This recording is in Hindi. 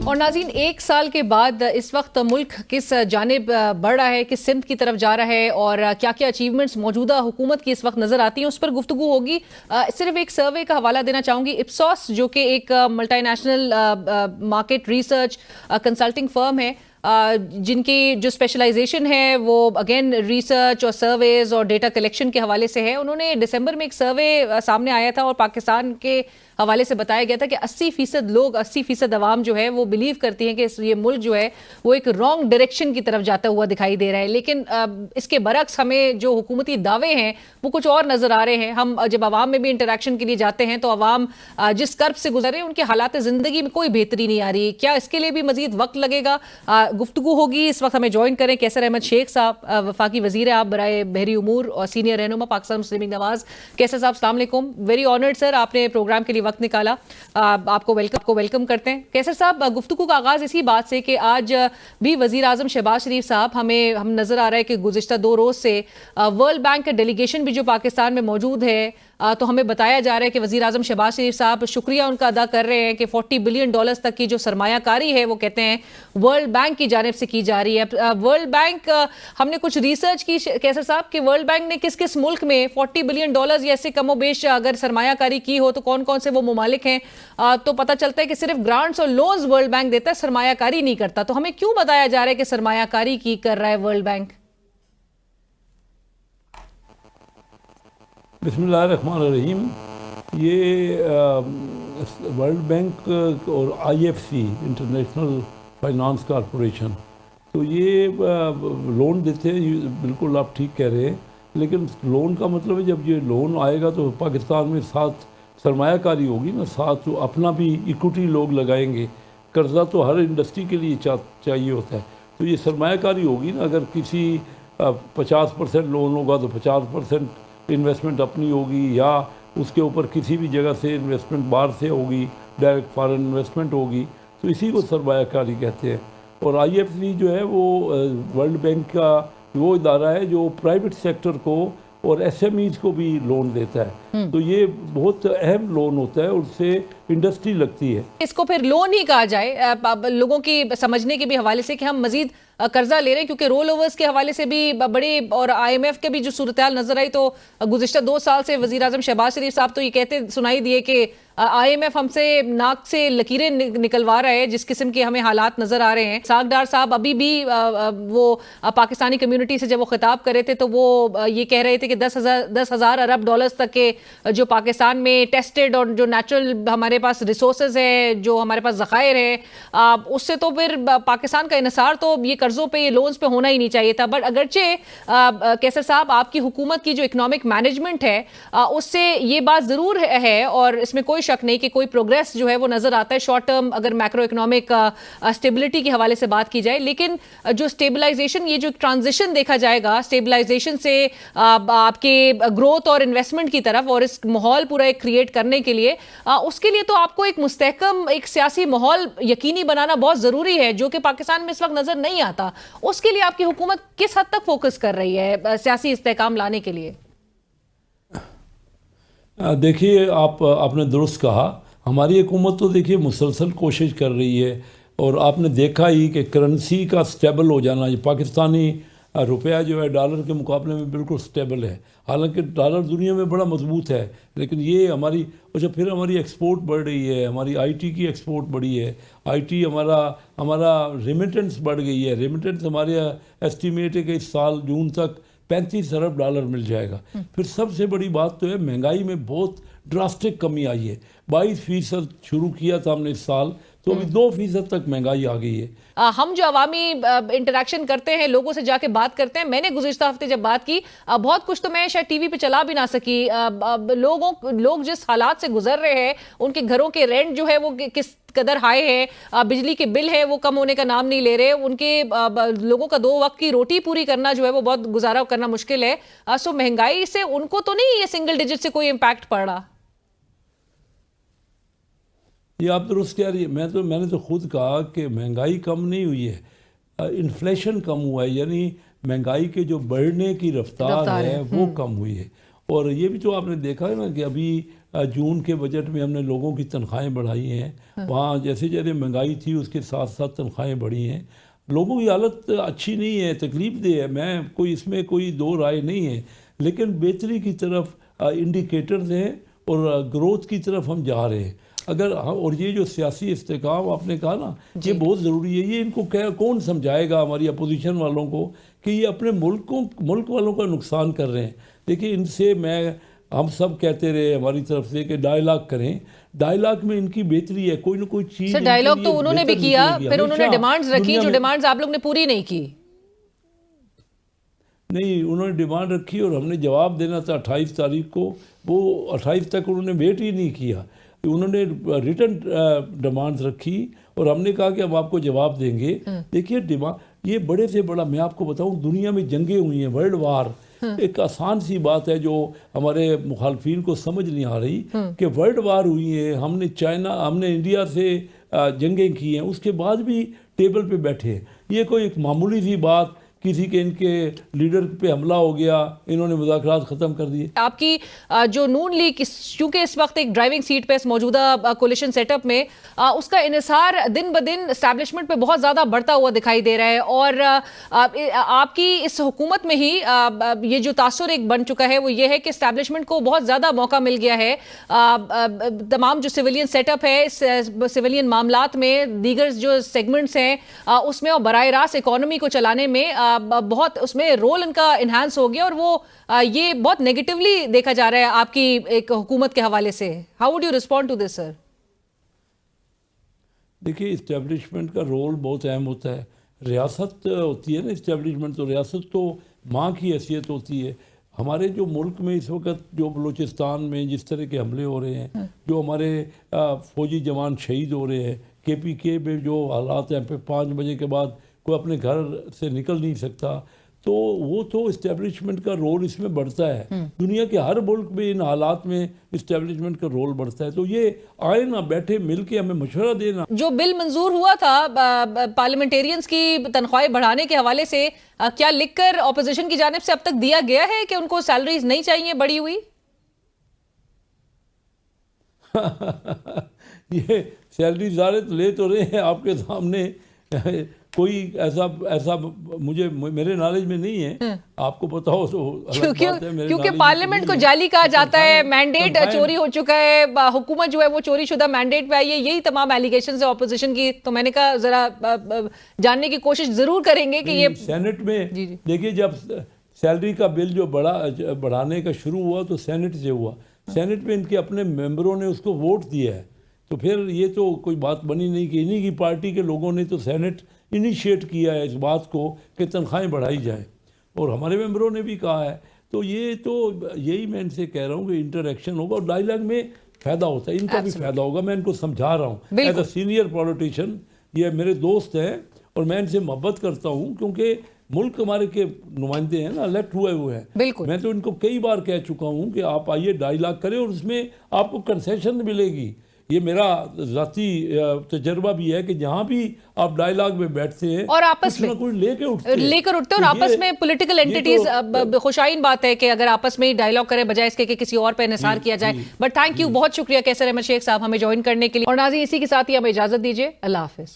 और नाज़रीन, एक साल के बाद इस वक्त मुल्क किस जानिब बढ़ रहा है, किस सिमत की तरफ जा रहा है और क्या क्या अचीवमेंट्स मौजूदा हुकूमत की इस वक्त नजर आती हैं, उस पर गुफ्तगू होगी। सिर्फ एक सर्वे का हवाला देना चाहूंगी। इप्सॉस जो कि एक multinational market research consulting firm है, जिनकी जो स्पेशलाइजेशन है वो अगेन रिसर्च और सर्वेज और डेटा कलेक्शन के हवाले से है, उन्होंने दिसंबर में एक सर्वे सामने आया था और पाकिस्तान के हवाले से बताया गया था कि 80% लोग, 80% अवाम जो है वो बिलीव करती हैं कि ये मुल्क जो है वो एक रॉन्ग डायरेक्शन की तरफ जाता हुआ दिखाई दे रहा है। लेकिन इसके बरक्स हमें जो हुकूमती दावे हैं वो कुछ और नज़र आ रहे हैं। हम जब अवाम में भी इंटरेक्शन के लिए जाते हैं तो अवाम जिस कर्ब से गुजर रहे हैं उनके हालात ज़िंदगी में कोई बेहतरी नहीं आ रही। क्या इसके लिए भी मजीद वक्त लगेगा? गुफ्तगू होगी। इस वक्त हमें ज्वाइन करें कैसर अहमद शेख साहब, वफाकी वजीर आप बराए बहरी उमूर और सीनियर रहनुमा पाकिस्तान मुस्लिम लीग नवाज। कैसर साहब अस्सलाम वालेकुम, वेरी ऑनर्ड सर, आपने प्रोग्राम के लिए वक्त निकाला, आपको वेलकम करते हैं। कैसर साहब, गुफ्तगू का आगाज इसी बात से कि आज भी वजीर आजम शहबाज शरीफ साहब हम नजर आ रहा है कि गुज़िश्ता 2 रोज से वर्ल्ड बैंक का डेलीगेशन भी जो पाकिस्तान में मौजूद है, तो हमें बताया जा रहा है कि वज़ीर आज़म शहबाज शरीफ साहब शुक्रिया उनका अदा कर रहे हैं कि $40 बिलियन तक की जो सरमायाकारी है वो कहते हैं वर्ल्ड बैंक की जानिब से की जा रही है। वर्ल्ड बैंक, हमने कुछ रिसर्च की कैसर साहब कि वर्ल्ड बैंक ने किस किस मुल्क में $40 बिलियन या ऐसे कमोबेश अगर सरमायाकारी की हो तो कौन कौन से वो ममालिक हैं, तो पता चलता है कि सिर्फ ग्रांट्स और लोन्स वर्ल्ड बैंक देता है, सरमायाकारी नहीं करता। तो हमें क्यों बताया जा रहा है कि सरमायाकारी की कर रहा है वर्ल्ड बैंक? बिस्मिल्लाहिर्रहमानिर्रहीम। ये वर्ल्ड बैंक और IFC इंटरनेशनल फाइनेंस कॉरपोरेशन, तो ये लोन देते हैं, बिल्कुल आप ठीक कह रहे हैं। लेकिन लोन का मतलब है जब ये लोन आएगा तो पाकिस्तान में साथ सरमायाकारी होगी ना, साथ तो अपना भी इक्विटी लोग लगाएंगे। कर्जा तो हर इंडस्ट्री के लिए चाहिए होता है, तो ये सरमायाकारी होगी ना। अगर किसी 50% लोन होगा तो 50% इन्वेस्टमेंट अपनी होगी, या उसके ऊपर किसी भी जगह से इन्वेस्टमेंट बाहर से होगी, डायरेक्ट फॉरेन इन्वेस्टमेंट होगी, तो इसी को सरमायाकारी कहते हैं। और IFC जो है वो वर्ल्ड बैंक का वो इदारा है जो प्राइवेट सेक्टर को और SMEs को भी लोन देता है। तो ये बहुत अहम लोन होता है, उससे इंडस्ट्री लगती है। इसको फिर लोन ही कहा जाए लोगों की समझने के भी हवाले से कि हम मजीद कर्जा ले रहे हैं, क्योंकि रोल ओवर्स के हवाले से भी बड़े और IMF के भी जो सूरत हाल नजर आई, तो गुज़िश्ता 2 साल से वज़ीर आज़म शहबाज शरीफ साहब तो ये कहते सुनाई दिए कि IMF हमसे नाक से लकीरें निकलवा रहा है, जिस किस्म के हमें हालात नजर आ रहे हैं। सागडार साहब अभी भी वो पाकिस्तानी कम्युनिटी से जब वो खिताब कर रहे थे तो वो ये कह रहे थे कि 10,000 अरब डॉलर्स तक के जो पाकिस्तान में टेस्टेड और जो नेचुरल हमारे पास रिसोर्सेज है, जो हमारे पास ज़खायर है, उससे तो फिर पाकिस्तान का इन्हिसार तो ये कर्जों पे, ये लोन्स पे होना ही नहीं चाहिए था। बट अगरचे कैसर साहब आपकी हुकूमत की जो इकोनॉमिक मैनेजमेंट है उससे ये बात ज़रूर है और इसमें कोई शक नहीं कि कोई प्रोग्रेस जो है वो नजर आता है शॉर्ट टर्म, अगर मैक्रो इकोनॉमिक स्टेबिलिटी के हवाले से बात की जाए। लेकिन जो स्टेबलाइजेशन, ये जो ट्रांजिशन देखा जाएगा स्टेबलाइजेशन से आपके ग्रोथ और इन्वेस्टमेंट की तरफ, और इस माहौल पूरा एक क्रिएट करने के लिए, उसके लिए तो आपको एक मुस्तहकम एक सियासी माहौल यकीनी बनाना बहुत जरूरी है, जो कि पाकिस्तान में इस वक्त नजर नहीं आता। उसके लिए आपकी हुकूमत किस हद तक फोकस कर रही है सियासी इस्तेहकाम लाने के लिए? देखिए, आपने दुरुस्त कहा, हमारी हुकूमत तो देखिए मुसलसल कोशिश कर रही है, और आपने देखा ही कि करेंसी का स्टेबल हो जाना, पाकिस्तानी रुपया जो है डॉलर के मुकाबले में बिल्कुल स्टेबल है। हालांकि डॉलर दुनिया में बड़ा मजबूत है, लेकिन ये हमारी, अच्छा फिर हमारी एक्सपोर्ट बढ़ रही है, हमारी IT की एक्सपोर्ट बढ़ी है, IT हमारा रेमिटेंस बढ़ गई है। रेमिटेंस हमारे एस्टीमेट है कि इस साल जून तक $35 अरब मिल जाएगा। फिर सबसे बड़ी बात तो है महंगाई में बहुत ड्रास्टिक कमी आई है। 22% शुरू किया था हमने इस साल, तो अभी 2% तक महंगाई आ गई है। हम जो अवामी इंटरेक्शन करते हैं, लोगों से जाके बात करते हैं, मैंने गुज़िश्ता हफ्ते जब बात की, बहुत कुछ तो मैं शायद TV पे चला भी ना सकी। लोग जिस हालात से गुजर रहे हैं, उनके घरों के रेंट जो है वो किस कदर हाई है, बिजली के बिल है वो कम होने का नाम नहीं ले रहे, उनके लोगों का 2 वक्त की रोटी पूरी करना जो है वो बहुत गुजारा करना मुश्किल है। सो महंगाई से उनको तो नहीं ये सिंगल डिजिट से कोई इम्पैक्ट पड़ रहा? ये आप दुरुस्त कह रही है। मैंने तो खुद कहा कि महंगाई कम नहीं हुई है, इन्फ्लेशन कम हुआ है, यानी महंगाई के जो बढ़ने की रफ्तार है वो कम हुई है। और ये भी तो आपने देखा है ना कि अभी जून के बजट में हमने लोगों की तनख्वाहें बढ़ाई हैं। वहाँ जैसे जैसे महंगाई थी उसके साथ साथ तनख्वाहें बढ़ी हैं। लोगों की हालत अच्छी नहीं है, तकलीफदेह है, मैं कोई इसमें कोई दो राय नहीं है, लेकिन बेहतरी की तरफ इंडिकेटर्स हैं और ग्रोथ की तरफ हम जा रहे हैं। अगर और ये जो सियासी इस्तेकाम आपने कहा ना, ये बहुत ज़रूरी है। ये इनको कौन समझाएगा हमारी अपोजिशन वालों को कि ये अपने मुल्क वालों का नुकसान कर रहे हैं। देखिए, इनसे हम सब कहते रहे हमारी तरफ से कि डायलॉग करें, डायलॉग में इनकी बेहतरी है, कोई ना कोई चीज़। सर, डायलॉग तो उन्होंने भी किया, फिर उन्होंने डिमांड्स रखी, जो डिमांड्स आप लोग ने पूरी नहीं की। नहीं, उन्होंने डिमांड रखी और हमने जवाब देना था 28 तारीख को, वो 28 तक उन्होंने वेट ही नहीं किया। उन्होंने रिटर्न डिमांड्स रखी और हमने कहा कि अब आपको जवाब देंगे। देखिए, डिमांड ये बड़े से बड़ा, मैं आपको बताऊं, दुनिया में जंगें हुई हैं, वर्ल्ड वार। एक आसान सी बात है जो हमारे मुखालफिन को समझ नहीं आ रही कि वर्ल्ड वार हुई है, हमने इंडिया से जंगें की हैं, उसके बाद भी टेबल पे बैठे हैं। ये कोई एक मामूली सी बात, किसी के इनके लीडर पे हमला हो गया, इन्होंने मुज़ाकरात ख़त्म कर दिए। आपकी जो नून लीग चूंकि इस वक्त एक ड्राइविंग सीट पे इस मौजूदा कोलिशन सेटअप में उसका इन्हिसार दिन ब दिन एस्टैब्लिशमेंट पे बहुत ज़्यादा बढ़ता हुआ दिखाई दे रहा है, और आपकी इस हुकूमत में ही ये जो तासुर एक बन चुका है वो ये है कि एस्टैब्लिशमेंट को बहुत ज़्यादा मौका मिल गया है। तमाम जो सिविलियन सेटअप है, सिविलियन मामलात में दीगर जो सेगमेंट्स हैं उसमें और बराह रास्त इकॉनमी को चलाने में बहुत उसमें रोल इनका इन्हांस हो गया, और वो ये बहुत नेगेटिवली देखा जा रहा है आपकी एक हुकूमत के हवाले से। How would you respond to this sir? देखिए, इस्टेब्लिशमेंट का रोल बहुत अहम होता है। रियासत होती है ना इस्टेब्लिशमेंट, तो रियासत तो माँ की हैसियत होती है। हमारे जो मुल्क में इस वक्त जो बलूचिस्तान में जिस तरह के हमले हो रहे हैं, जो हमारे फौजी जवान शहीद हो रहे हैं, KPK में जो हालात हैं, 5 बजे के बाद कोई अपने घर से निकल नहीं सकता, तो वो तो इस्टेब्लिशमेंट का रोल इसमें बढ़ता है। दुनिया के हर मुल्क में इन हालात में इस्टेब्लिशमेंट का रोल बढ़ता है। तो ये आए ना, बैठे मिल के हमें मशवरा देना। जो बिल मंजूर हुआ था पार्लियामेंटेरियंस की तनख्वाहें बढ़ाने के हवाले से, क्या लिखकर ऑपोजिशन की जानिब से अब तक दिया गया है कि उनको सैलरीज नहीं चाहिए बढ़ी हुई? ये सैलरी ज़ारे तो ले तो रहे हैं आपके सामने, कोई ऐसा मुझे मेरे नॉलेज में नहीं है। आपको पता हो तो क्योंकि पार्लियामेंट को जाली कहा जाता है, मैंडेट चोरी हो चुका है, हुकूमत जो है वो चोरी शुदा मैंडेट पे आई है, यही तमाम एलिगेशंस है ऑपोजिशन की। तो मैंने कहा जरा जानने की कोशिश जरूर करेंगे कि ये सेनेट में देखिए, जब सैलरी का बिल जो बढ़ाने का शुरू हुआ तो सेनेट से हुआ, सेनेट में इनके अपने मेंबरों ने उसको वोट दिया है, तो फिर ये तो कोई बात बनी नहीं कि इन्हीं की पार्टी के लोगों ने तो सेनेट इनिशिएट किया है इस बात को कि तनख्वाहें बढ़ाई जाए, और हमारे मेंबरों ने भी कहा है। तो ये तो यही मैं इनसे कह रहा हूँ कि इंटरेक्शन होगा और डायलॉग में फ़ायदा होता है, इनका भी फ़ायदा होगा। मैं इनको समझा रहा हूँ एज अ सीनियर पॉलिटिशियन, ये मेरे दोस्त हैं और मैं इनसे मोहब्बत करता हूँ क्योंकि मुल्क हमारे के नुमाइंदे हैं ना, इलेक्ट हुए हैं। मैं तो इनको कई बार कह चुका हूँ कि आप आइए डायलॉग करें और उसमें आपको कंसेशन मिलेगी। ये मेरा ज़ाती तजर्बा भी है कि जहाँ भी आप डायलॉग में बैठते हैं और आपस में कोई लेकर उठते हैं और आपस में पॉलिटिकल एंटिटीज, खुशाइन बात है कि अगर आपस में ही डायलॉग करें बजाय इसके कि किसी और पे निसार किया जाए। बट थैंक यू, बहुत शुक्रिया कैसर अहमद शेख साहब हमें ज्वाइन करने के लिए। और नाज़रीन, इसी के साथ ही हमें इजाजत दीजिए। अल्लाह हाफिज।